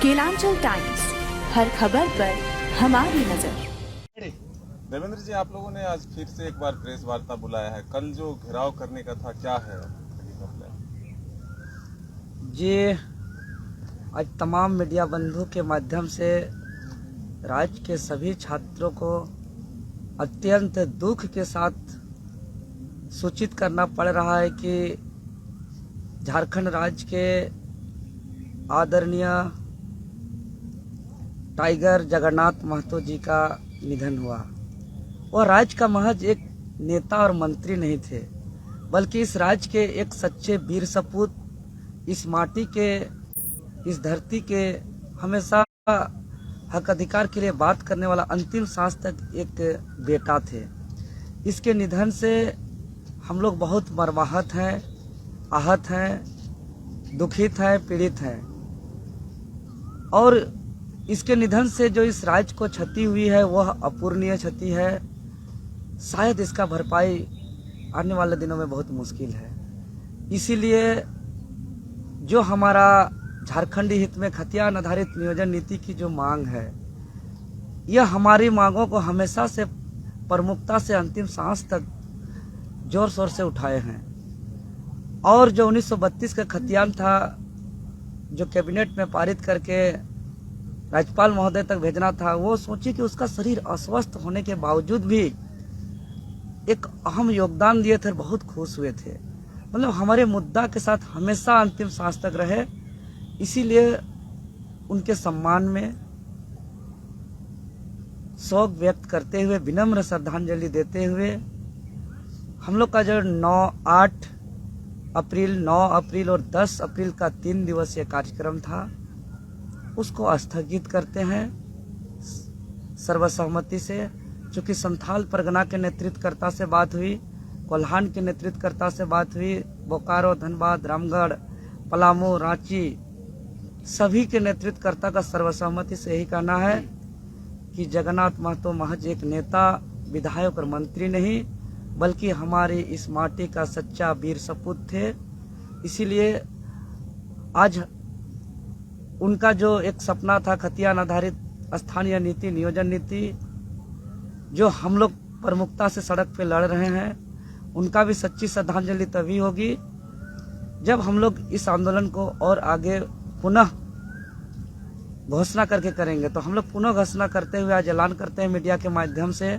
Kelanchal times, हर खबर पर हमारी नजर। देवेंद्र जी, आप लोगों ने आज फिर से एक बार प्रेस वार्ता बुलाया है। कल जो घेराव करने का था, क्या है जी? आज तमाम मीडिया बंधु के माध्यम से राज्य के सभी छात्रों को अत्यंत दुख के साथ सूचित करना पड़ रहा है कि झारखंड राज्य के आदरणीय टाइगर जगन्नाथ महतो जी का निधन हुआ। वह राज्य का महज एक नेता और मंत्री नहीं थे, बल्कि इस राज्य के एक सच्चे वीर सपूत, इस माटी के, इस धरती के हमेशा हक अधिकार के लिए बात करने वाला अंतिम सांस तक एक बेटा थे। इसके निधन से हम लोग बहुत मर्माहत हैं, आहत हैं, दुखित हैं, पीड़ित हैं। और इसके निधन से जो इस राज्य को क्षति हुई है वह अपूरणीय क्षति है। शायद इसका भरपाई आने वाले दिनों में बहुत मुश्किल है। इसीलिए जो हमारा झारखंडी हित में खतियान आधारित नियोजन नीति की जो मांग है, यह हमारी मांगों को हमेशा से प्रमुखता से अंतिम सांस तक जोर शोर से उठाए हैं। और जो 1932 का खतियान था, जो कैबिनेट में पारित करके राज्यपाल महोदय तक भेजना था, वो सोची कि उसका शरीर अस्वस्थ होने के बावजूद भी एक अहम योगदान दिए थे, बहुत खुश हुए थे। मतलब हमारे मुद्दा के साथ हमेशा अंतिम सांस तक रहे। इसीलिए उनके सम्मान में शोक व्यक्त करते हुए, विनम्र श्रद्धांजलि देते हुए हम लोग का जो 9 अप्रैल और 10 अप्रैल का 3 दिवसीय कार्यक्रम था, उसको स्थगित करते हैं सर्वसम्मति से। चूँकि संथाल परगना के नेतृत्वकर्ता से बात हुई, कोल्हान के नेतृत्वकर्ता से बात हुई, बोकारो, धनबाद, रामगढ़, पलामू, रांची, सभी के नेतृत्वकर्ता का सर्वसम्मति से यही कहना है कि जगन्नाथ महतो महज एक नेता, विधायक और मंत्री नहीं, बल्कि हमारी इस माटी का सच्चा वीर सपूत थे। इसीलिए आज उनका जो एक सपना था खतियान आधारित स्थानीय नीति, नियोजन नीति, जो हम लोग प्रमुखता से सड़क पे लड़ रहे हैं, उनका भी सच्ची श्रद्धांजलि तभी होगी जब हम लोग इस आंदोलन को और आगे पुनः घोषणा करके करेंगे। तो हम लोग पुनः घोषणा करते हुए आज ऐलान करते हैं मीडिया के माध्यम से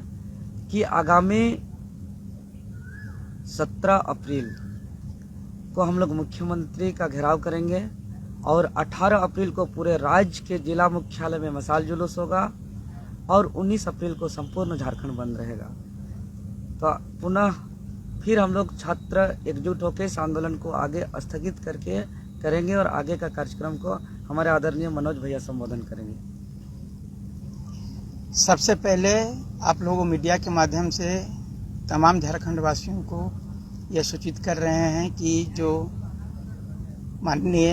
कि आगामी 17 अप्रैल को हम लोग मुख्यमंत्री का घेराव करेंगे और 18 अप्रैल को पूरे राज्य के जिला मुख्यालय में मशाल जुलूस होगा और 19 अप्रैल को संपूर्ण झारखंड बंद रहेगा। तो पुनः फिर हम लोग छात्र एकजुट होकर इस आंदोलन को आगे स्थगित करके करेंगे और आगे का कार्यक्रम को हमारे आदरणीय मनोज भैया संबोधन करेंगे। सबसे पहले आप लोगों मीडिया के माध्यम से तमाम झारखंड वासियों को यह सूचित कर रहे हैं कि जो माननीय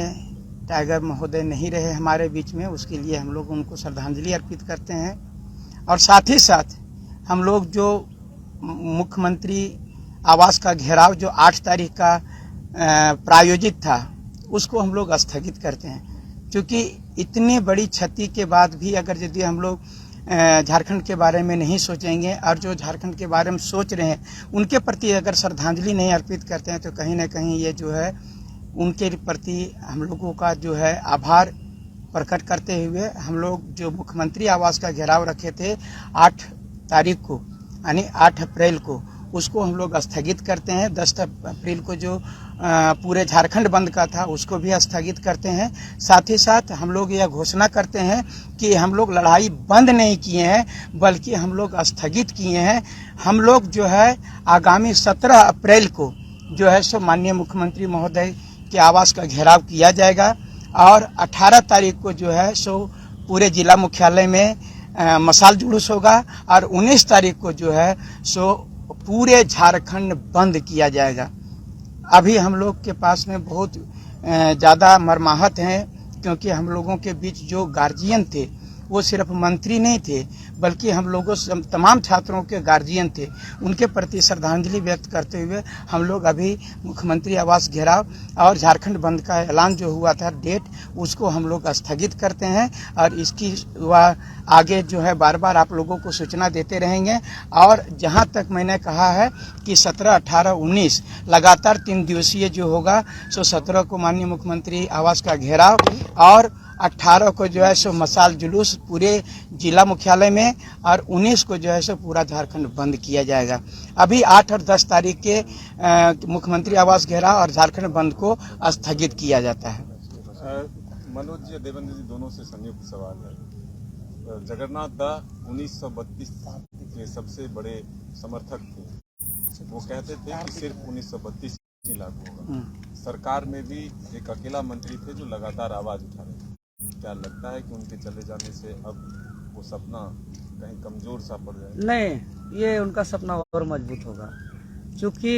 टाइगर महोदय नहीं रहे हमारे बीच में, उसके लिए हम लोग उनको श्रद्धांजलि अर्पित करते हैं। और साथ ही साथ हम लोग जो मुख्यमंत्री आवास का घेराव जो 8 तारीख का प्रायोजित था, उसको हम लोग स्थगित करते हैं। क्योंकि इतनी बड़ी क्षति के बाद भी अगर यदि हम लोग झारखंड के बारे में नहीं सोचेंगे और जो झारखंड के बारे में सोच रहे हैं उनके प्रति अगर श्रद्धांजलि नहीं अर्पित करते हैं, तो कहीं ना कहीं ये जो है उनके प्रति हम लोगों का जो है आभार प्रकट करते हुए हम लोग जो मुख्यमंत्री आवास का घेराव रखे थे 8 तारीख को, यानी 8 अप्रैल को, उसको हम लोग स्थगित करते हैं। 10 अप्रैल को जो पूरे झारखंड बंद का था, उसको भी स्थगित करते हैं। साथ ही साथ हम लोग यह घोषणा करते हैं कि हम लोग लड़ाई बंद नहीं किए हैं, बल्कि हम लोग स्थगित किए हैं। हम लोग जो है आगामी 17 अप्रैल को जो है सो माननीय मुख्यमंत्री महोदय के आवास का घेराव किया जाएगा और 18 तारीख को जो है सो पूरे जिला मुख्यालय में मशाल जुलूस होगा और 19 तारीख को जो है सो पूरे झारखंड बंद किया जाएगा। अभी हम लोग के पास में बहुत ज़्यादा मर्माहत हैं, क्योंकि हम लोगों के बीच जो गार्जियन थे वो सिर्फ मंत्री नहीं थे, बल्कि हम लोगों से तमाम छात्रों के गार्जियन थे, उनके प्रति श्रद्धांजलि व्यक्त करते हुए हम लोग अभी मुख्यमंत्री आवास घेराव और झारखंड बंद का ऐलान जो हुआ था डेट, उसको हम लोग स्थगित करते हैं और इसकी वह आगे जो है बार बार आप लोगों को सूचना देते रहेंगे। और जहां तक मैंने कहा है कि 17, 18, 19 लगातार 3 दिवसीय जो होगा, सो 17 को माननीय मुख्यमंत्री आवास का घेराव और 18 को जो है सो मशाल जुलूस पूरे जिला मुख्यालय में और 19 को जो है सो पूरा झारखंड बंद किया जाएगा। अभी 8 और 10 तारीख के मुख्यमंत्री आवास घेराव और झारखंड बंद को स्थगित किया जाता है। मनोज जी, देवेंद्र जी दोनों से संयुक्त सवाल है। जगन्नाथ दा 1932 के सबसे बड़े समर्थक थे। वो कहते थे कि सिर्फ 1932 ही लागू होगा। सरकार में भी एक अकेला मंत्री थे जो लगातार आवाज उठा रहे थे। क्या लगता है कि उनके चले जाने से अब वो सपना कहीं कमजोर सा पड़ जाएगा? नहीं, ये उनका सपना और मजबूत होगा, क्योंकि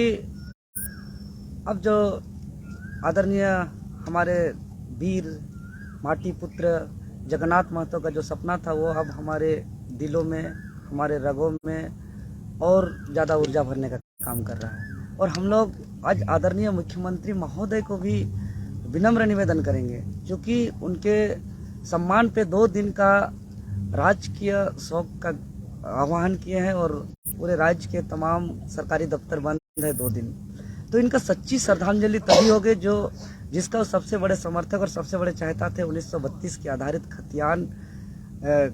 अब जो आदरणीय हमारे वीर माटी पुत्र जगन्नाथ महतो का जो सपना था, वो अब हमारे दिलों में, हमारे रगों में और ज़्यादा ऊर्जा भरने का काम कर रहा है। और हम लोग आज आदरणीय मुख्यमंत्री महोदय को भी विनम्र निवेदन करेंगे, क्योंकि उनके सम्मान पे 2 दिन का राजकीय शोक का आह्वान किए हैं और पूरे राज्य के तमाम सरकारी दफ्तर बंद है 2 दिन। तो इनका सच्ची श्रद्धांजलि तभी होगी जो जिसका सबसे बड़े समर्थक और सबसे बड़े चाहता थे 1932 के आधारित खतियान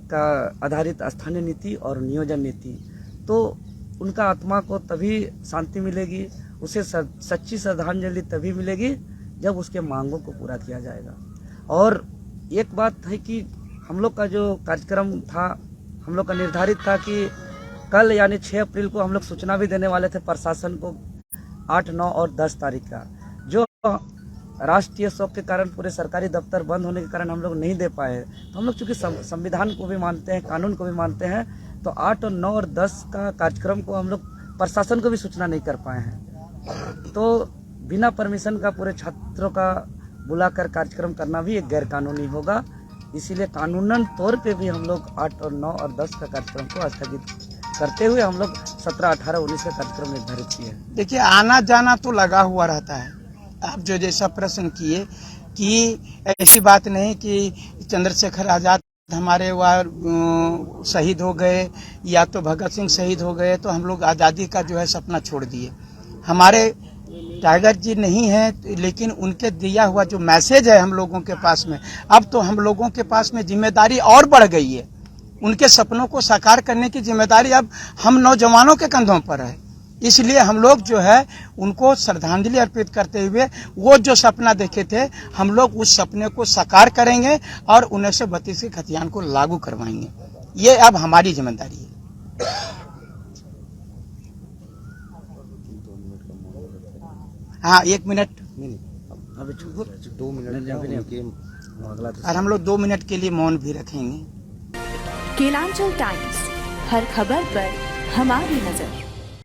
का आधारित स्थानीय नीति और नियोजन नीति। तो उनका आत्मा को तभी शांति मिलेगी, उसे सच्ची श्रद्धांजलि तभी मिलेगी जब उसके मांगों को पूरा किया जाएगा। और एक बात है कि हम लोग का जो कार्यक्रम था, हम लोग का निर्धारित था कि कल यानी 6 अप्रैल को हम लोग सूचना भी देने वाले थे प्रशासन को 8, 9 और 10 तारीख का। जो राष्ट्रीय शोक के कारण पूरे सरकारी दफ्तर बंद होने के कारण हम लोग नहीं दे पाए। तो हम लोग चूंकि संविधान को भी मानते हैं, कानून को भी मानते हैं, तो 8 और 9 और 10 का कार्यक्रम को हम लोग प्रशासन को भी सूचना नहीं कर पाए हैं। तो बिना परमिशन का पूरे छात्रों का बुलाकर कार्यक्रम करना भी एक गैर कानूनी होगा। इसीलिए कानूनन तौर पे भी हम लोग 8 और 9 और 10 का कार्यक्रम को स्थगित करते हुए हम लोग 17, 18, 19 का कार्यक्रम निर्धारित किए हैं। देखिए, आना जाना तो लगा हुआ रहता है। आप जो जैसा प्रश्न किए कि ऐसी बात नहीं कि चंद्रशेखर आजाद हमारे वह शहीद हो गए या तो भगत सिंह शहीद हो गए तो हम लोग आज़ादी का जो है सपना छोड़ दिए। हमारे टाइगर जी नहीं है, लेकिन उनके दिया हुआ जो मैसेज है हम लोगों के पास में, अब तो हम लोगों के पास में जिम्मेदारी और बढ़ गई है। उनके सपनों को साकार करने की जिम्मेदारी अब हम नौजवानों के कंधों पर है। इसलिए हम लोग जो है उनको श्रद्धांजलि अर्पित करते हुए वो जो सपना देखे थे, हम लोग उस सपने को साकार करेंगे और 1932 के खतियान को लागू करवाएंगे। ये अब हमारी जिम्मेदारी है। हाँ, 1 मिनट अभी 2 मिनट और हम लोग 2 मिनट के लिए मौन भी रखेंगे। केलांचल टाइम्स, हर खबर पर हमारी नजर।